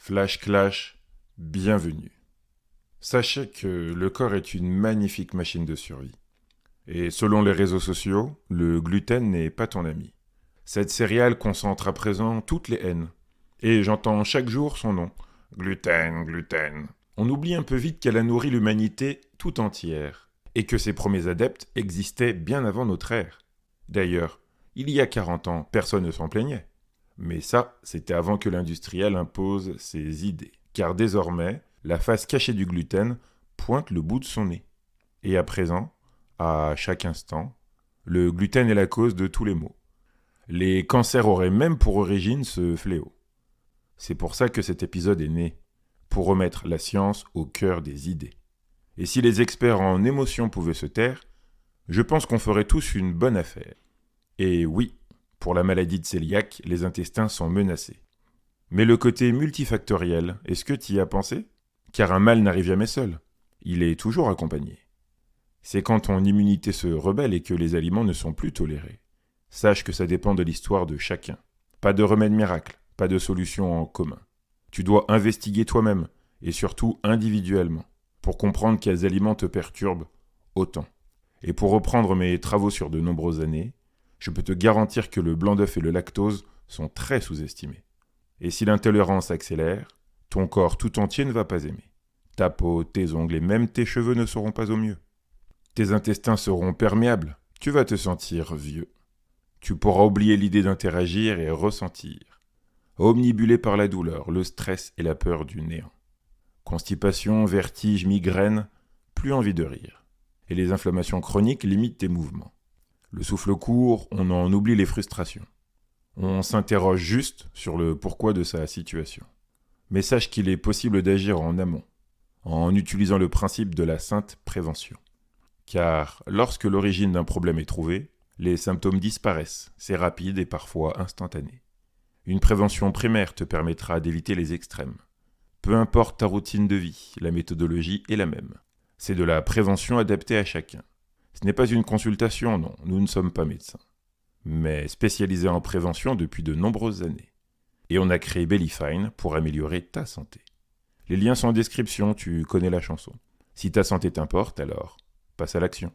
Flash Clash, bienvenue. Sachez que le corps est une magnifique machine de survie. Et selon les réseaux sociaux, le gluten n'est pas ton ami. Cette céréale concentre à présent toutes les haines. Et j'entends chaque jour son nom. Gluten, gluten. On oublie un peu vite qu'elle a nourri l'humanité tout entière. Et que ses premiers adeptes existaient bien avant notre ère. D'ailleurs, il y a 40 ans, personne ne s'en plaignait. Mais ça, c'était avant que l'industriel impose ses idées. Car désormais, la face cachée du gluten pointe le bout de son nez. Et à présent, à chaque instant, le gluten est la cause de tous les maux. Les cancers auraient même pour origine ce fléau. C'est pour ça que cet épisode est né, pour remettre la science au cœur des idées. Et si les experts en émotions pouvaient se taire, je pense qu'on ferait tous une bonne affaire. Et oui, pour la maladie de cœliaque, les intestins sont menacés. Mais le côté multifactoriel, est-ce que tu y as pensé ? Car un mal n'arrive jamais seul. Il est toujours accompagné. C'est quand ton immunité se rebelle et que les aliments ne sont plus tolérés. Sache que ça dépend de l'histoire de chacun. Pas de remède miracle, pas de solution en commun. Tu dois investiguer toi-même, et surtout individuellement, pour comprendre quels aliments te perturbent autant. Et pour reprendre mes travaux sur de nombreuses années, je peux te garantir que le blanc d'œuf et le lactose sont très sous-estimés. Et si l'intolérance accélère, ton corps tout entier ne va pas aimer. Ta peau, tes ongles et même tes cheveux ne seront pas au mieux. Tes intestins seront perméables, tu vas te sentir vieux. Tu pourras oublier l'idée d'interagir et ressentir. Omnibulé par la douleur, le stress et la peur du néant. Constipation, vertige, migraine, plus envie de rire. Et les inflammations chroniques limitent tes mouvements. Le souffle court, on en oublie les frustrations. On s'interroge juste sur le pourquoi de sa situation. Mais sache qu'il est possible d'agir en amont, en utilisant le principe de la sainte prévention. Car lorsque l'origine d'un problème est trouvée, les symptômes disparaissent, c'est rapide et parfois instantané. Une prévention primaire te permettra d'éviter les extrêmes. Peu importe ta routine de vie, la méthodologie est la même. C'est de la prévention adaptée à chacun. Ce n'est pas une consultation, non, nous ne sommes pas médecins. Mais spécialisés en prévention depuis de nombreuses années. Et on a créé Bellyfine pour améliorer ta santé. Les liens sont en description, tu connais la chanson. Si ta santé t'importe, alors passe à l'action.